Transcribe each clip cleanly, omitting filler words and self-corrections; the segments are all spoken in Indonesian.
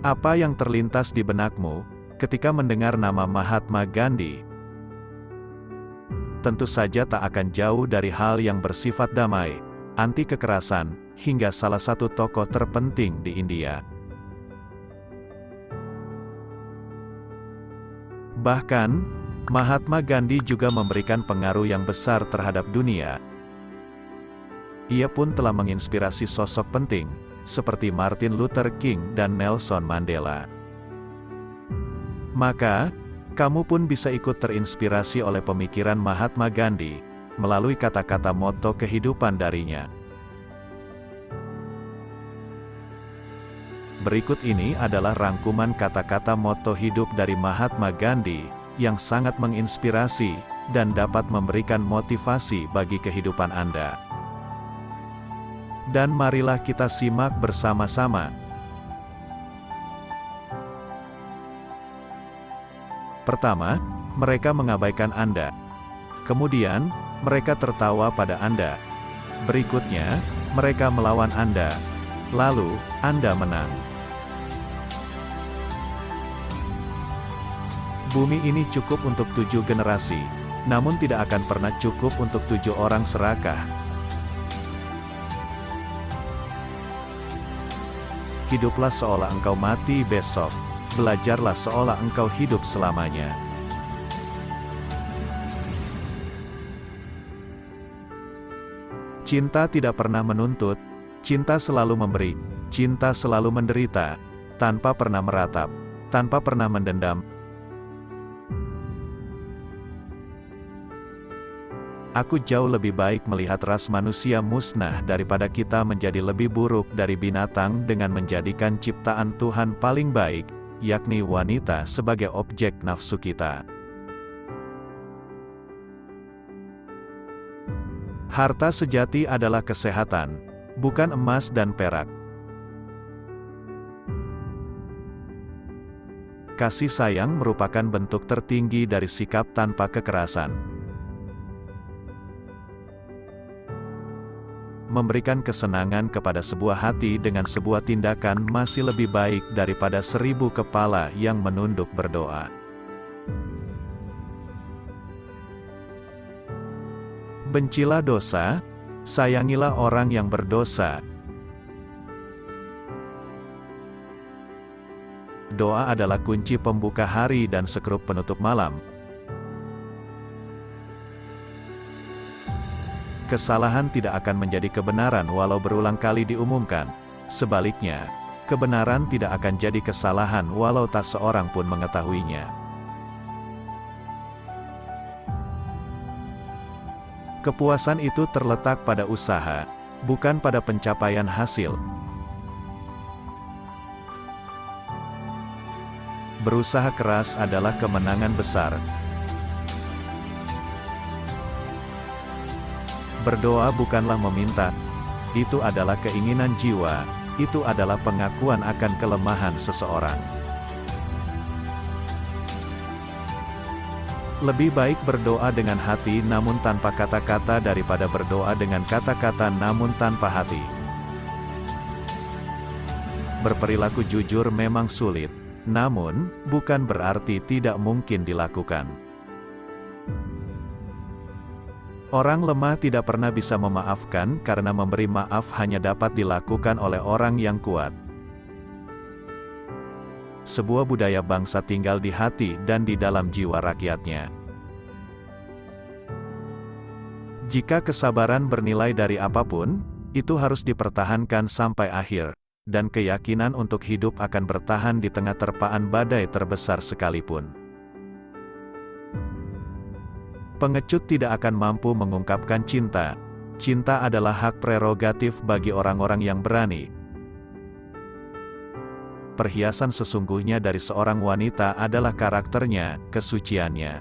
Apa yang terlintas di benakmu ketika mendengar nama Mahatma Gandhi? Tentu saja tak akan jauh dari hal yang bersifat damai, anti kekerasan, hingga salah satu tokoh terpenting di India. Bahkan, Mahatma Gandhi juga memberikan pengaruh yang besar terhadap dunia. Ia pun telah menginspirasi sosok penting, seperti Martin Luther King dan Nelson Mandela. Maka, kamu pun bisa ikut terinspirasi oleh pemikiran Mahatma Gandhi, melalui kata-kata moto kehidupan darinya. Berikut ini adalah rangkuman kata-kata moto hidup dari Mahatma Gandhi, yang sangat menginspirasi, dan dapat memberikan motivasi bagi kehidupan Anda. Dan marilah kita simak bersama-sama. Pertama, mereka mengabaikan Anda. Kemudian, mereka tertawa pada Anda. Berikutnya, mereka melawan Anda. Lalu, Anda menang. Bumi ini cukup untuk 7 generasi, namun tidak akan pernah cukup untuk 7 orang serakah. Hiduplah seolah engkau mati besok, belajarlah seolah engkau hidup selamanya. Cinta tidak pernah menuntut, cinta selalu memberi, cinta selalu menderita, tanpa pernah meratap, tanpa pernah mendendam. Aku jauh lebih baik melihat ras manusia musnah daripada kita menjadi lebih buruk dari binatang dengan menjadikan ciptaan Tuhan paling baik, yakni wanita sebagai objek nafsu kita. Harta sejati adalah kesehatan, bukan emas dan perak. Kasih sayang merupakan bentuk tertinggi dari sikap tanpa kekerasan. Memberikan kesenangan kepada sebuah hati dengan sebuah tindakan masih lebih baik daripada 1000 kepala yang menunduk berdoa. Bencilah dosa, sayangilah orang yang berdosa. Doa adalah kunci pembuka hari dan sekrup penutup malam. Kesalahan tidak akan menjadi kebenaran walau berulang kali diumumkan. Sebaliknya, kebenaran tidak akan jadi kesalahan walau tak seorang pun mengetahuinya. Kepuasan itu terletak pada usaha, bukan pada pencapaian hasil. Berusaha keras adalah kemenangan besar. Berdoa bukanlah meminta, itu adalah keinginan jiwa, itu adalah pengakuan akan kelemahan seseorang. Lebih baik berdoa dengan hati namun tanpa kata-kata daripada berdoa dengan kata-kata namun tanpa hati. Berperilaku jujur memang sulit, namun bukan berarti tidak mungkin dilakukan. Orang lemah tidak pernah bisa memaafkan karena memberi maaf hanya dapat dilakukan oleh orang yang kuat. Sebuah budaya bangsa tinggal di hati dan di dalam jiwa rakyatnya. Jika kesabaran bernilai dari apapun, itu harus dipertahankan sampai akhir, dan keyakinan untuk hidup akan bertahan di tengah terpaan badai terbesar sekalipun. Pengecut tidak akan mampu mengungkapkan cinta. Cinta adalah hak prerogatif bagi orang-orang yang berani. Perhiasan sesungguhnya dari seorang wanita adalah karakternya, kesuciannya.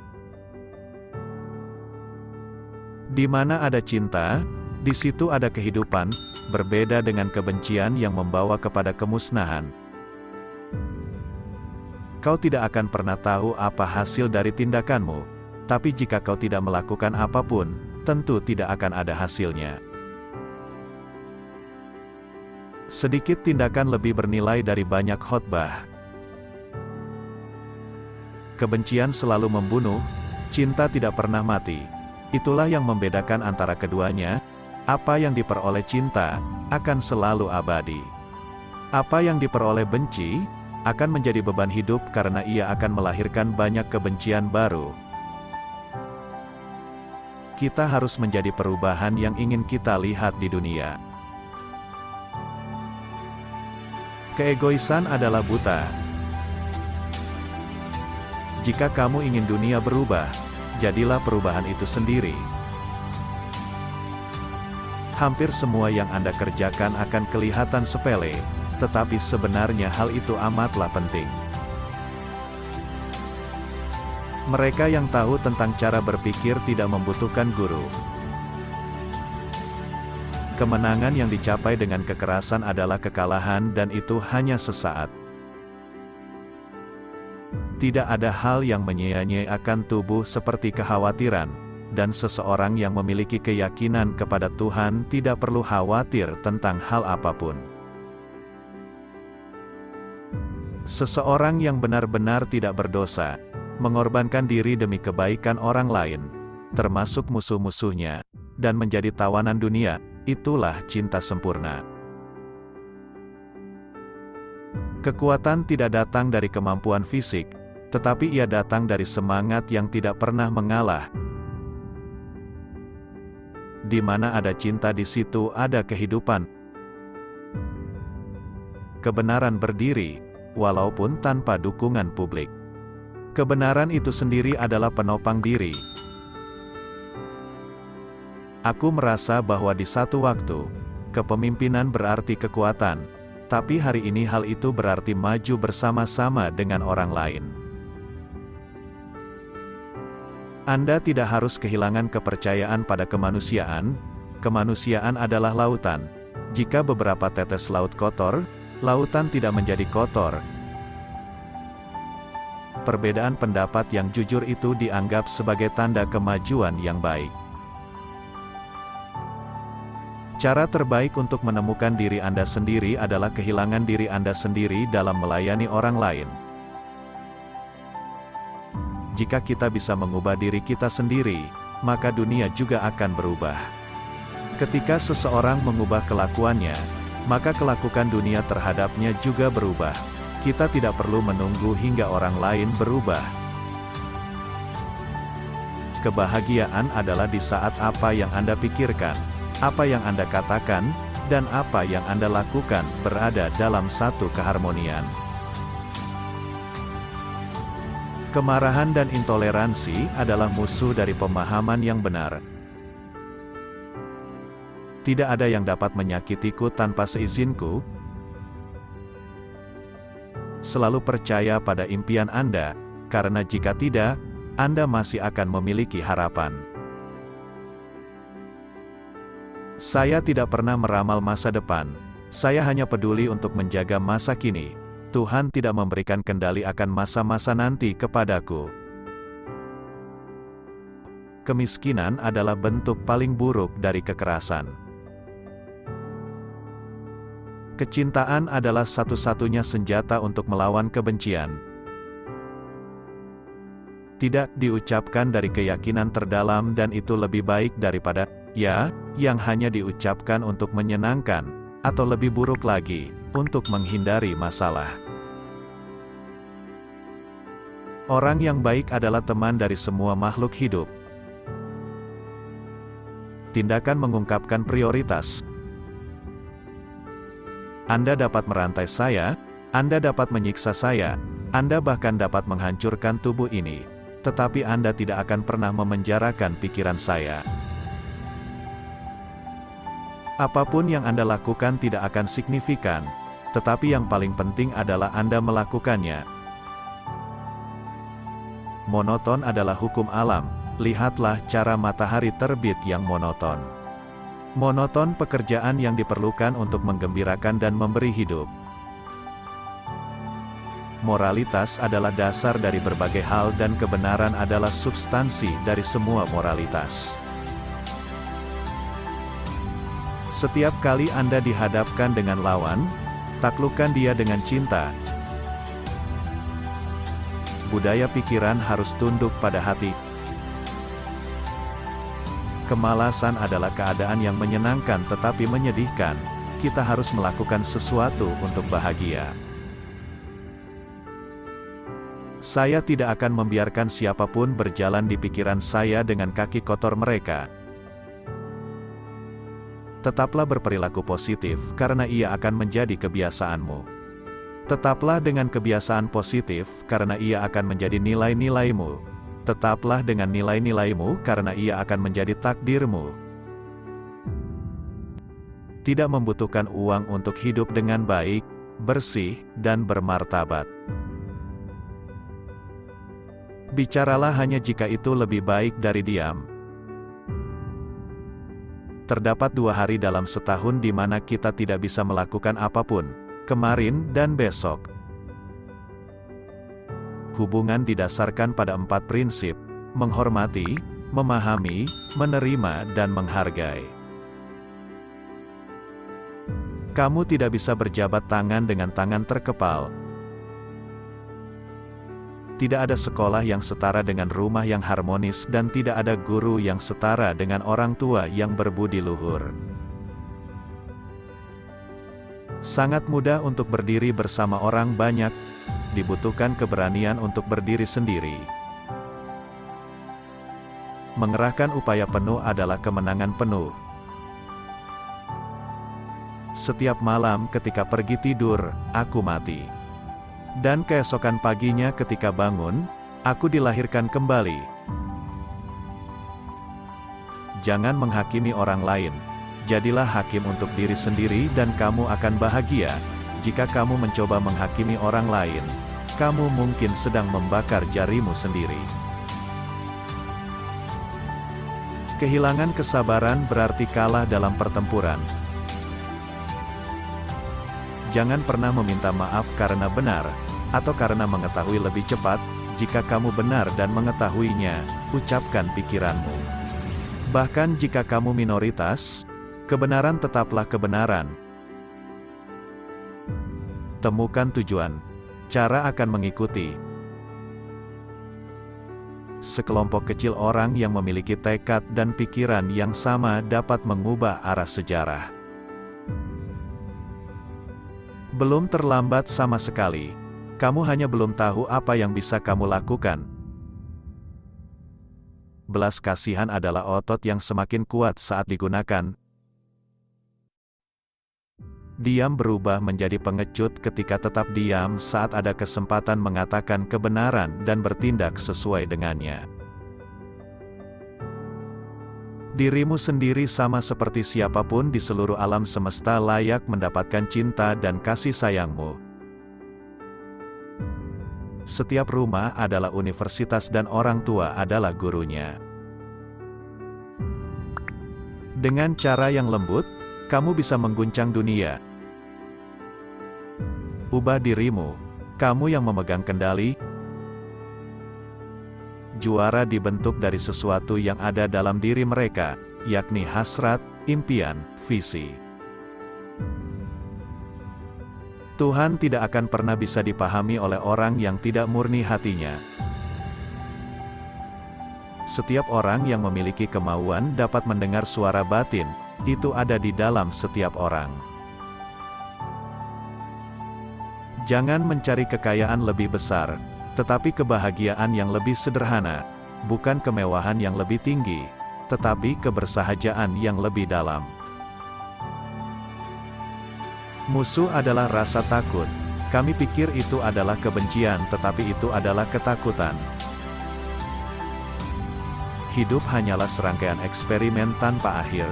Di mana ada cinta, di situ ada kehidupan, berbeda dengan kebencian yang membawa kepada kemusnahan. Kau tidak akan pernah tahu apa hasil dari tindakanmu. Tapi jika kau tidak melakukan apapun, tentu tidak akan ada hasilnya. Sedikit tindakan lebih bernilai dari banyak khotbah, kebencian selalu membunuh, cinta tidak pernah mati. Itulah yang membedakan antara keduanya. Apa yang diperoleh cinta, akan selalu abadi. Apa yang diperoleh benci, akan menjadi beban hidup karena ia akan melahirkan banyak kebencian baru. Kita harus menjadi perubahan yang ingin kita lihat di dunia. Keegoisan adalah buta. Jika kamu ingin dunia berubah, jadilah perubahan itu sendiri. Hampir semua yang Anda kerjakan akan kelihatan sepele, tetapi sebenarnya hal itu amatlah penting. Mereka yang tahu tentang cara berpikir tidak membutuhkan guru. Kemenangan yang dicapai dengan kekerasan adalah kekalahan dan itu hanya sesaat. Tidak ada hal yang menyia-nyiakan tubuh seperti kekhawatiran, dan seseorang yang memiliki keyakinan kepada Tuhan tidak perlu khawatir tentang hal apapun. Seseorang yang benar-benar tidak berdosa, mengorbankan diri demi kebaikan orang lain, termasuk musuh-musuhnya, dan menjadi tawanan dunia, itulah cinta sempurna. Kekuatan tidak datang dari kemampuan fisik, tetapi ia datang dari semangat yang tidak pernah mengalah. Di mana ada cinta, di situ ada kehidupan. Kebenaran berdiri, walaupun tanpa dukungan publik. Kebenaran itu sendiri adalah penopang diri. Aku merasa bahwa di satu waktu, kepemimpinan berarti kekuatan, tapi hari ini hal itu berarti maju bersama-sama dengan orang lain. Anda tidak harus kehilangan kepercayaan pada kemanusiaan. Kemanusiaan adalah lautan. Jika beberapa tetes laut kotor, lautan tidak menjadi kotor. Perbedaan pendapat yang jujur itu dianggap sebagai tanda kemajuan yang baik. Cara terbaik untuk menemukan diri Anda sendiri adalah kehilangan diri Anda sendiri dalam melayani orang lain. Jika kita bisa mengubah diri kita sendiri, maka dunia juga akan berubah. Ketika seseorang mengubah kelakuannya, maka kelakuan dunia terhadapnya juga berubah. Kita tidak perlu menunggu hingga orang lain berubah. Kebahagiaan adalah di saat apa yang Anda pikirkan, apa yang Anda katakan, dan apa yang Anda lakukan berada dalam satu keharmonian. Kemarahan dan intoleransi adalah musuh dari pemahaman yang benar. Tidak ada yang dapat menyakitiku tanpa seizinku. Selalu percaya pada impian Anda, karena jika tidak, Anda masih akan memiliki harapan. Saya tidak pernah meramal masa depan. Saya hanya peduli untuk menjaga masa kini. Tuhan tidak memberikan kendali akan masa-masa nanti kepadaku. Kemiskinan adalah bentuk paling buruk dari kekerasan. Kecintaan adalah satu-satunya senjata untuk melawan kebencian. Tidak diucapkan dari keyakinan terdalam dan itu lebih baik daripada ya, yang hanya diucapkan untuk menyenangkan, atau lebih buruk lagi, untuk menghindari masalah. Orang yang baik adalah teman dari semua makhluk hidup. Tindakan mengungkapkan prioritas. Anda dapat merantai saya, Anda dapat menyiksa saya, Anda bahkan dapat menghancurkan tubuh ini, tetapi Anda tidak akan pernah memenjarakan pikiran saya. Apapun yang Anda lakukan tidak akan signifikan, tetapi yang paling penting adalah Anda melakukannya. Monoton adalah hukum alam. Lihatlah cara matahari terbit yang monoton. Monoton pekerjaan yang diperlukan untuk menggembirakan dan memberi hidup. Moralitas adalah dasar dari berbagai hal dan kebenaran adalah substansi dari semua moralitas. Setiap kali Anda dihadapkan dengan lawan, taklukkan dia dengan cinta. Budaya pikiran harus tunduk pada hati. Kemalasan adalah keadaan yang menyenangkan tetapi menyedihkan. Kita harus melakukan sesuatu untuk bahagia. Saya tidak akan membiarkan siapapun berjalan di pikiran saya dengan kaki kotor mereka. Tetaplah berperilaku positif, karena ia akan menjadi kebiasaanmu. Tetaplah dengan kebiasaan positif, karena ia akan menjadi nilai-nilaimu. Tetaplah dengan nilai-nilaimu, karena ia akan menjadi takdirmu. Tidak membutuhkan uang untuk hidup dengan baik, bersih, dan bermartabat. Bicaralah hanya jika itu lebih baik dari diam. Terdapat 2 hari dalam setahun di mana kita tidak bisa melakukan apapun, kemarin dan besok. Hubungan didasarkan pada 4 prinsip: menghormati, memahami, menerima, dan menghargai. Kamu tidak bisa berjabat tangan dengan tangan terkepal. Tidak ada sekolah yang setara dengan rumah yang harmonis, dan tidak ada guru yang setara dengan orang tua yang berbudi luhur. Sangat mudah untuk berdiri bersama orang banyak, dibutuhkan keberanian untuk berdiri sendiri. Mengerahkan upaya penuh adalah kemenangan penuh. Setiap malam ketika pergi tidur, aku mati. Dan keesokan paginya ketika bangun, aku dilahirkan kembali. Jangan menghakimi orang lain. Jadilah hakim untuk diri sendiri dan kamu akan bahagia. Jika kamu mencoba menghakimi orang lain, kamu mungkin sedang membakar jarimu sendiri. Kehilangan kesabaran berarti kalah dalam pertempuran. Jangan pernah meminta maaf karena benar, atau karena mengetahui lebih cepat. Jika kamu benar dan mengetahuinya, ucapkan pikiranmu. Bahkan jika kamu minoritas, kebenaran tetaplah kebenaran. Temukan tujuan. Cara akan mengikuti. Sekelompok kecil orang yang memiliki tekad dan pikiran yang sama dapat mengubah arah sejarah. Belum terlambat sama sekali. Kamu hanya belum tahu apa yang bisa kamu lakukan. Belas kasihan adalah otot yang semakin kuat saat digunakan. Diam berubah menjadi pengecut ketika tetap diam saat ada kesempatan mengatakan kebenaran dan bertindak sesuai dengannya. Dirimu sendiri sama seperti siapapun di seluruh alam semesta layak mendapatkan cinta dan kasih sayangmu. Setiap rumah adalah universitas dan orang tua adalah gurunya. Dengan cara yang lembut, kamu bisa mengguncang dunia. Ubah dirimu. Kamu yang memegang kendali. Juara dibentuk dari sesuatu yang ada dalam diri mereka, yakni hasrat, impian, visi. Tuhan tidak akan pernah bisa dipahami oleh orang yang tidak murni hatinya. Setiap orang yang memiliki kemauan dapat mendengar suara batin, itu ada di dalam setiap orang. Jangan mencari kekayaan lebih besar, tetapi kebahagiaan yang lebih sederhana, bukan kemewahan yang lebih tinggi, tetapi kebersahajaan yang lebih dalam. Musuh adalah rasa takut. Kami pikir itu adalah kebencian, tetapi itu adalah ketakutan. Hidup hanyalah serangkaian eksperimen tanpa akhir.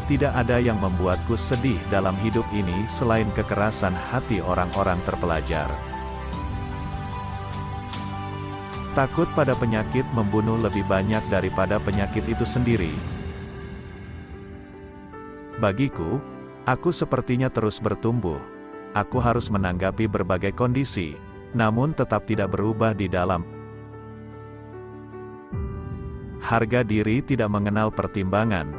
Tidak ada yang membuatku sedih dalam hidup ini selain kekerasan hati orang-orang terpelajar. Takut pada penyakit membunuh lebih banyak daripada penyakit itu sendiri. Bagiku, aku sepertinya terus bertumbuh. Aku harus menanggapi berbagai kondisi, namun tetap tidak berubah di dalam. Harga diri tidak mengenal pertimbangan.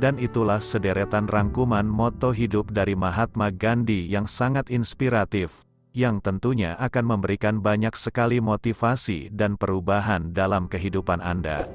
Dan itulah sederetan rangkuman moto hidup dari Mahatma Gandhi yang sangat inspiratif, yang tentunya akan memberikan banyak sekali motivasi dan perubahan dalam kehidupan Anda.